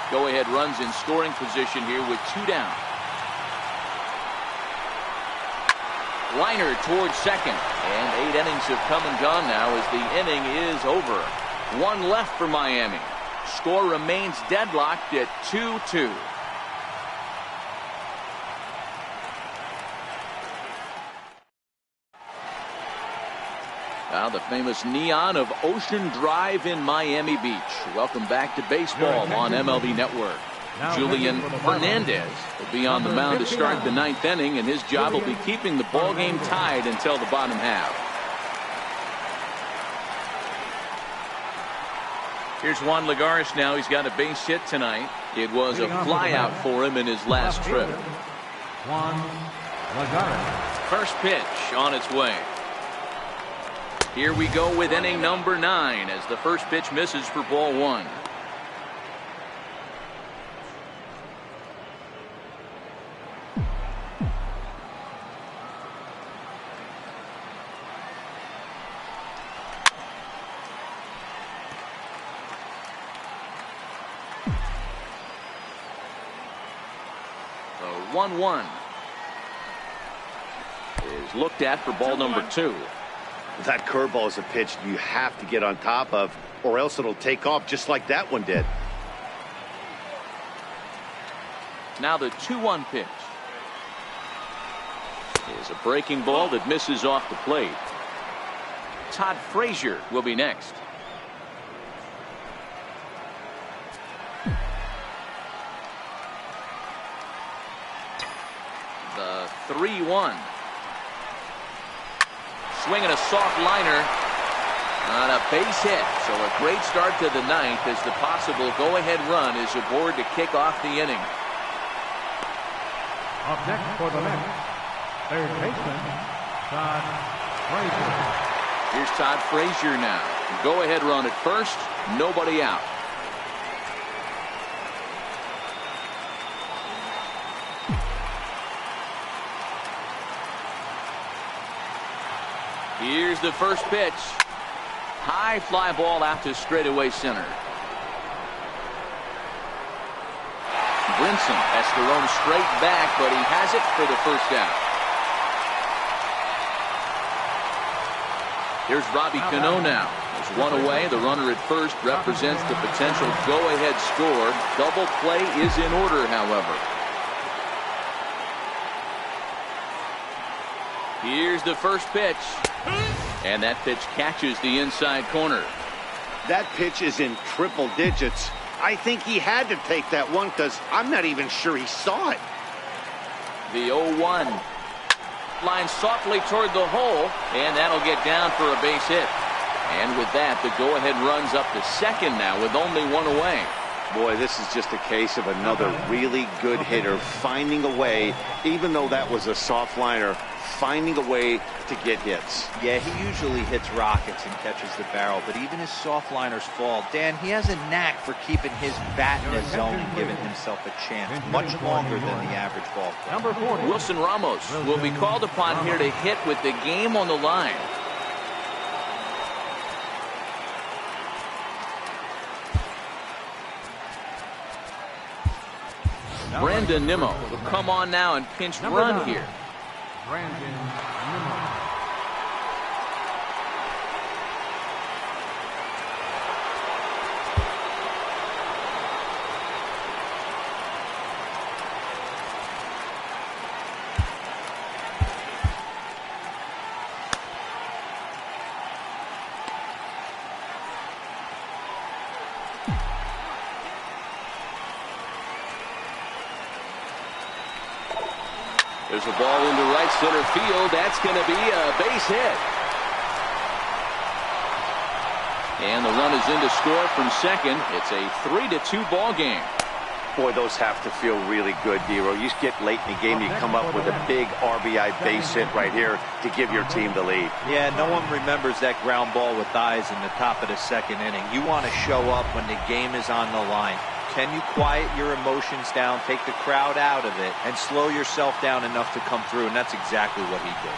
Go-ahead runs in scoring position here with 2 down. Liner towards second, and 8 innings have come and gone now as the inning is over. 1 left for Miami. Score remains deadlocked at 2-2. Now the famous neon of Ocean Drive in Miami Beach. Welcome back to baseball on MLB Network. Julian Hernandez will be on the mound to start the 9th inning, and his job will be keeping the ball game tied until the bottom half. Here's Juan Lagares now. He's got a base hit tonight. It was a flyout for him in his last trip. Juan Lagares. First pitch on its way. Here we go with inning number 9 as the first pitch misses for ball 1. The 1-1 is looked at for ball number 2. That curveball is a pitch you have to get on top of, or else it'll take off just like that one did. Now the 2-1 pitch is a breaking ball that misses off the plate. Todd Frazier will be next. The 3-1. Swinging a soft liner on a base hit. So a great start to the 9th as the possible go-ahead run is aboard to kick off the inning. Up next for the Mets, third baseman, Todd Frazier. Here's Todd Frazier now. Go-ahead run at first, nobody out. Here's the first pitch. High fly ball out to straightaway center. Brinson has to roam straight back, but he has it for the first out. Here's Robbie Cano now. There's 1 away. The runner at first represents the potential go-ahead score. Double play is in order, however. Here's the first pitch. And that pitch catches the inside corner. That pitch is in triple digits. I think he had to take that one because I'm not even sure he saw it. The 0-1 lines softly toward the hole, and that'll get down for a base hit. And with that, the go-ahead runs up to second now with only 1 away. Boy, this is just a case of another really good hitter finding a way, even though that was a soft liner, finding a way to get hits. Yeah, he usually hits rockets and catches the barrel, but even his soft liners fall. Dan, he has a knack for keeping his bat in his zone and giving himself a chance much longer than the average ball player. Number 40. Wilson Ramos will be called upon here to hit with the game on the line. Brandon Nimmo will come on now and pinch run here. Brandon Nimmo. There's a ball into right center field. That's going to be a base hit. And the run is in to score from second. It's a 3-2 ball game. Boy, those have to feel really good, Dero. You get late in the game, you come up with a big RBI base hit right here to give your team the lead. Yeah, no one remembers that ground ball with eyes in the top of the second inning. You want to show up when the game is on the line. Can you quiet your emotions down, take the crowd out of it, and slow yourself down enough to come through? And that's exactly what he did.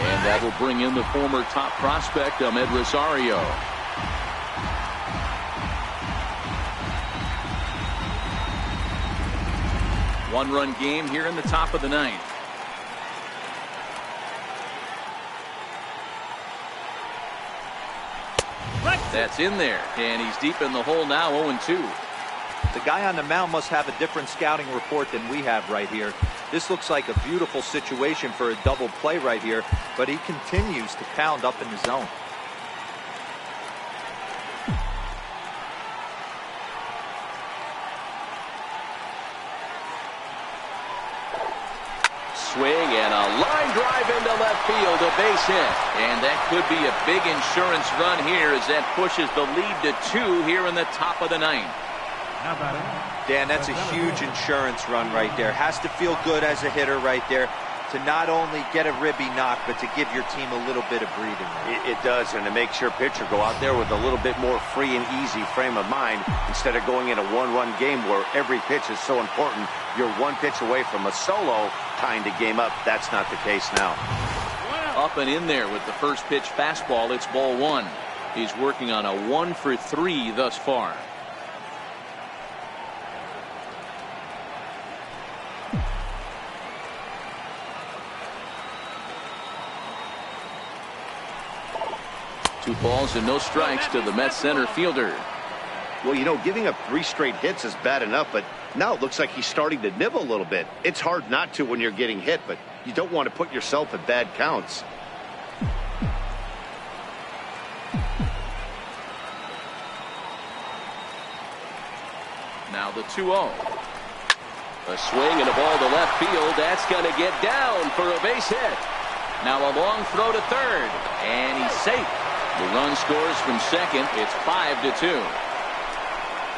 And that will bring in the former top prospect, Amed Rosario. One-run game here in the top of the ninth. That's in there, and he's deep in the hole now, 0-2. The guy on the mound must have a different scouting report than we have right here. This looks like a beautiful situation for a double play right here, but he continues to pound up in the zone. Swing and a line drive into left field, a base hit. And that could be a big insurance run here as that pushes the lead to 2 here in the top of the ninth. Dan, that's a huge insurance run right there. Has to feel good as a hitter right there to not only get a ribby knock, but to give your team a little bit of breathing room. It does, and it makes your pitcher go out there with a little bit more free and easy frame of mind instead of going in a one-run game where every pitch is so important. You're one pitch away from a solo tying the game up. That's not the case now. Up and in there with the first pitch fastball. It's ball 1. He's working on a 1-for-3 thus far. Two balls and no strikes to the Mets center fielder. Well, you know, giving up 3 straight hits is bad enough, but now it looks like he's starting to nibble a little bit. It's hard not to when you're getting hit, but you don't want to put yourself at bad counts. Now the 2-0. A swing and a ball to left field. That's going to get down for a base hit. Now a long throw to third, and he's safe. The run scores from second. It's 5-2.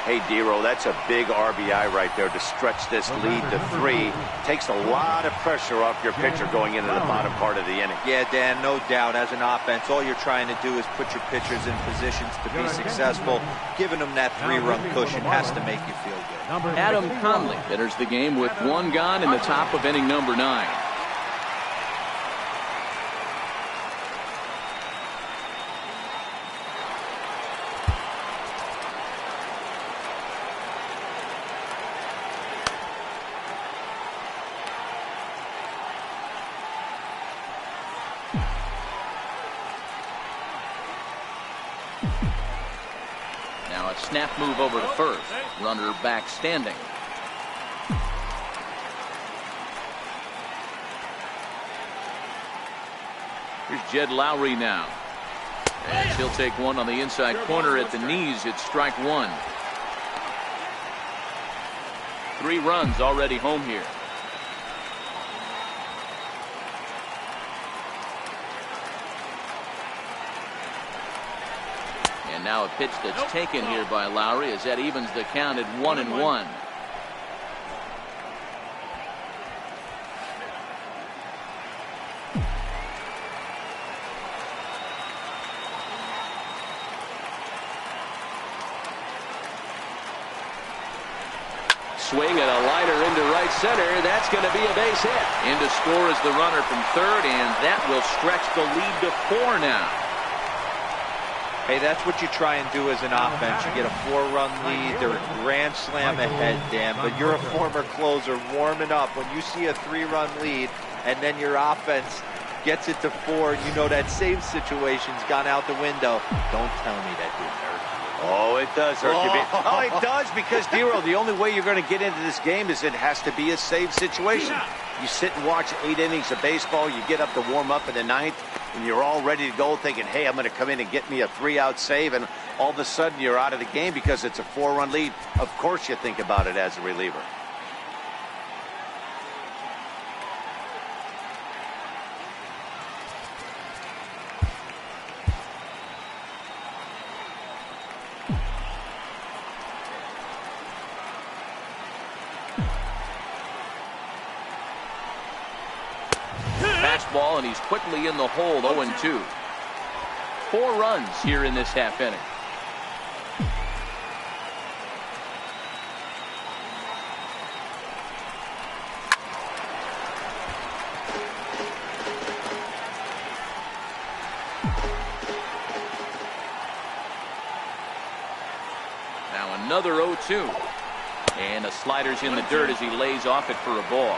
Hey, Dero, that's a big RBI right there to stretch this lead to 3. Takes a lot of pressure off your pitcher going into the bottom part of the inning. Yeah, Dan, no doubt. As an offense, all you're trying to do is put your pitchers in positions to be successful. Giving them that 3-run cushion has to make you feel good. Adam Conley enters the game with 1 gone in the top of inning number 9. Now a snap move over to first. Runner back standing. Here's Jed Lowry now. And he'll take one on the inside corner at the knees. It's strike 1. 3 runs already home here. And now a pitch that's taken here by Lowry as that evens the count at 1-1. Swing and a liner into right center. That's going to be a base hit. In to score is the runner from third, and that will stretch the lead to 4 now. Hey, that's what you try and do as an offense. You get a 4-run lead. They're a grand slam ahead, Dan, but you're a former closer warming up. When you see a 3-run lead and then your offense gets it to 4, you know that save situation's gone out the window. Don't tell me that didn't hurt. Oh, it does hurt you. Oh, it does, because, Dero, the only way you're going to get into this game is it has to be a save situation. You sit and watch 8 innings of baseball, you get up to warm up in the 9th, and you're all ready to go thinking, hey, I'm going to come in and get me a 3-out save, and all of a sudden you're out of the game because it's a 4-run lead. Of course you think about it as a reliever. fastball, and he's quickly in the hole. 0-2. 4 runs here in this half inning. Now another 0-2. And the slider's in the dirt as he lays off it for a ball.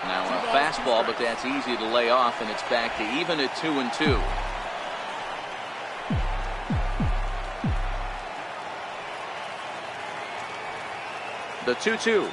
Now a fastball, but that's easy to lay off, and it's back to even at 2-2. The 2-2.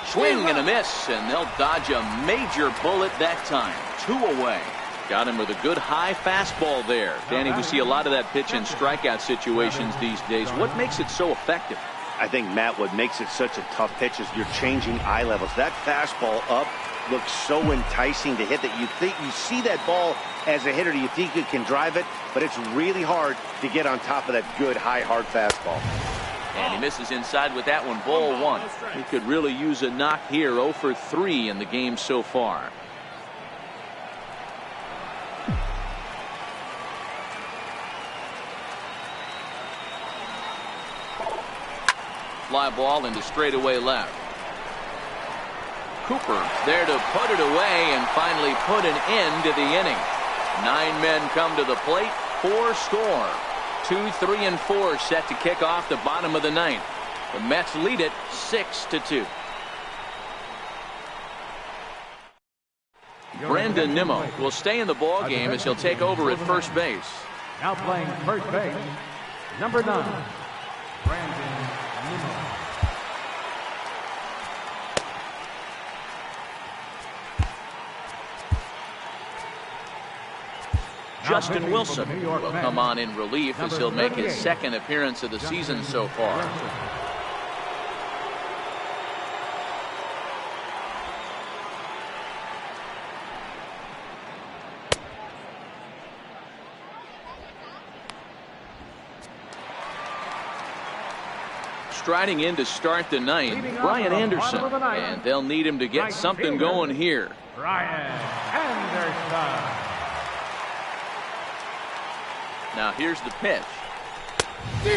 Swing and a miss, and they'll dodge a major bullet that time. 2 away. Got him with a good high fastball there. Danny, we see a lot of that pitch in strikeout situations these days. What makes it so effective? I think, Matt, what makes it such a tough pitch is you're changing eye levels. That fastball up looks so enticing to hit that you think you see that ball as a hitter. You think you can drive it, but it's really hard to get on top of that good high hard fastball. And he misses inside with that one. Ball 1. He could really use a knock here. 0 for 3 in the game so far. Fly ball into straightaway left. Cooper there to put it away and finally put an end to the inning. 9 men come to the plate. 4 score. 2, 3, and 4 set to kick off the bottom of the 9th. The Mets lead it 6-2. Brandon Nimmo will stay in the ball game as he'll take over at first base. Now playing first base, number 9, Brandon Nimmo. Justin Wilson will come on in relief as he'll make his 2nd appearance of the season so far. Striding in to start the 9th, Brian Anderson, and they'll need him to get something going here. Brian Anderson. Now here's the pitch.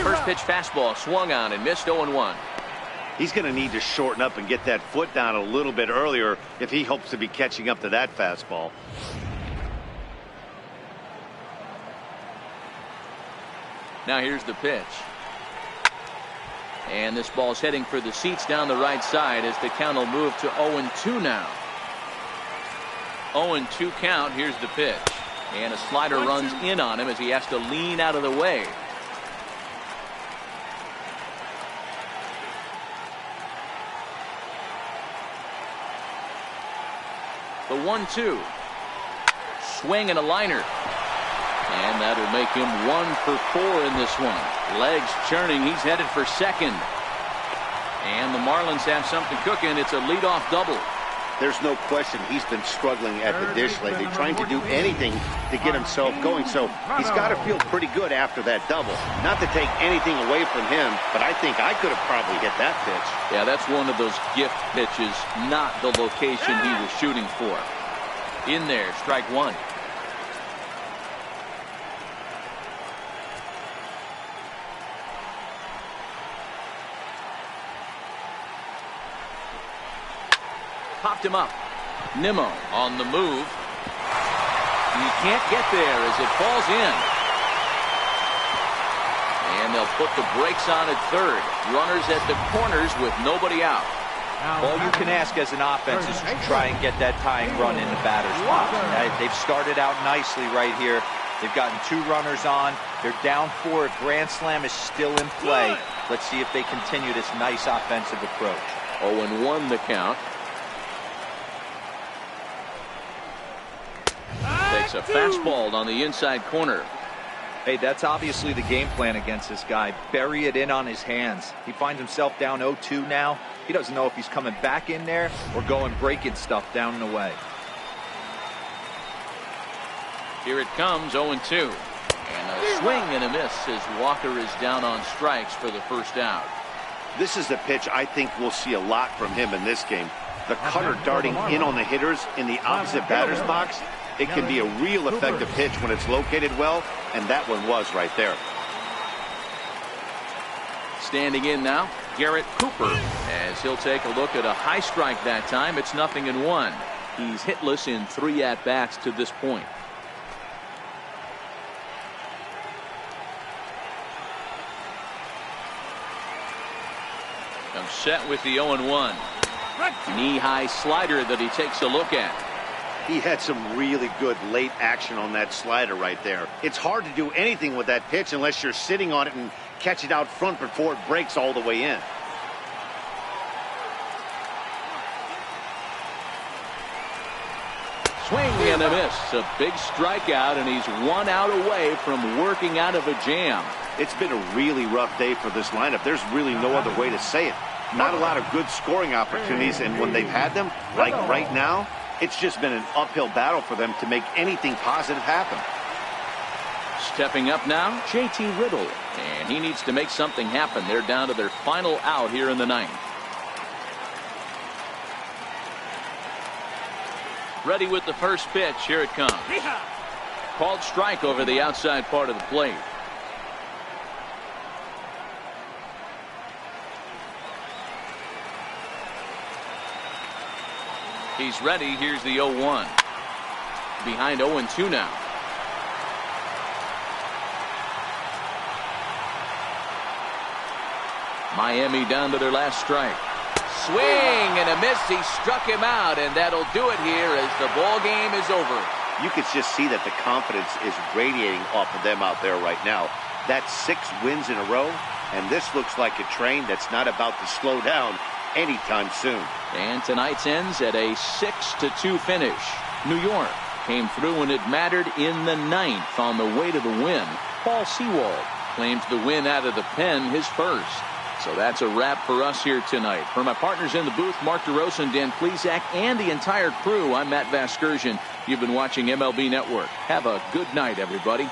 First pitch fastball swung on and missed. 0-1. He's going to need to shorten up and get that foot down a little bit earlier if he hopes to be catching up to that fastball. Now here's the pitch. And this ball's heading for the seats down the right side as the count will move to 0-2 now. 0-2 count. Here's the pitch. And a slider runs in on him as he has to lean out of the way. The 1-2. Swing and a liner. And that'll make him 1 for 4 in this one. Legs churning. He's headed for second. And the Marlins have something cooking. It's a leadoff double. There's no question he's been struggling at the dish lately, trying to do anything to get himself going. So he's got to feel pretty good after that double. Not to take anything away from him, but I think I could have probably hit that pitch. Yeah, that's one of those gift pitches, not the location he was shooting for. In there, strike 1. Popped him up. Nimmo on the move. He can't get there as it falls in. And they'll put the brakes on at third. Runners at the corners with nobody out. All you can ask as an offense is to try and get that tying run in the batter's box. They've started out nicely right here. They've gotten 2 runners on. They're down 4. If Grand Slam is still in play, let's see if they continue this nice offensive approach. 0-1 the count. A fastball on the inside corner. Hey, that's obviously the game plan against this guy. Bury it in on his hands. He finds himself down 0-2 now. He doesn't know if he's coming back in there or going breaking stuff down and away. Here it comes, 0-2. And a swing and a miss as Walker is down on strikes for the first out. This is a pitch I think we'll see a lot from him in this game. The cutter darting in on the hitters in the opposite batter's box. It can be a real effective pitch when it's located well, and that one was right there. Standing in now, Garrett Cooper, as he'll take a look at a high strike that time. It's 0-1. He's hitless in 3 at-bats to this point. I'm set with the 0-1. Knee-high slider that he takes a look at. He had some really good late action on that slider right there. It's hard to do anything with that pitch unless you're sitting on it and catch it out front before it breaks all the way in. Swing and a miss. A big strikeout, and he's 1 out away from working out of a jam. It's been a really rough day for this lineup. There's really no other way to say it. Not a lot of good scoring opportunities, and when they've had them, like right now, it's just been an uphill battle for them to make anything positive happen. Stepping up now, JT Riddle, and he needs to make something happen. They're down to their final out here in the 9th. Ready with the first pitch. Here it comes. Called strike over the outside part of the plate. He's ready. Here's the 0-1. Behind 0-2 now. Miami down to their last strike. Swing and a miss. He struck him out, and that'll do it here as the ball game is over. You could just see that the confidence is radiating off of them out there right now. That's 6 wins in a row, and this looks like a train that's not about to slow down anytime soon. And tonight's ends at a 6-2 finish. New York came through when it mattered in the 9th on the way to the win. Paul Sewald claims the win out of the pen, his first. So that's a wrap for us here tonight. For my partners in the booth, Mark DeRosa and Dan Plesac, and the entire crew, I'm Matt Vasgersian. You've been watching MLB Network. Have a good night, everybody.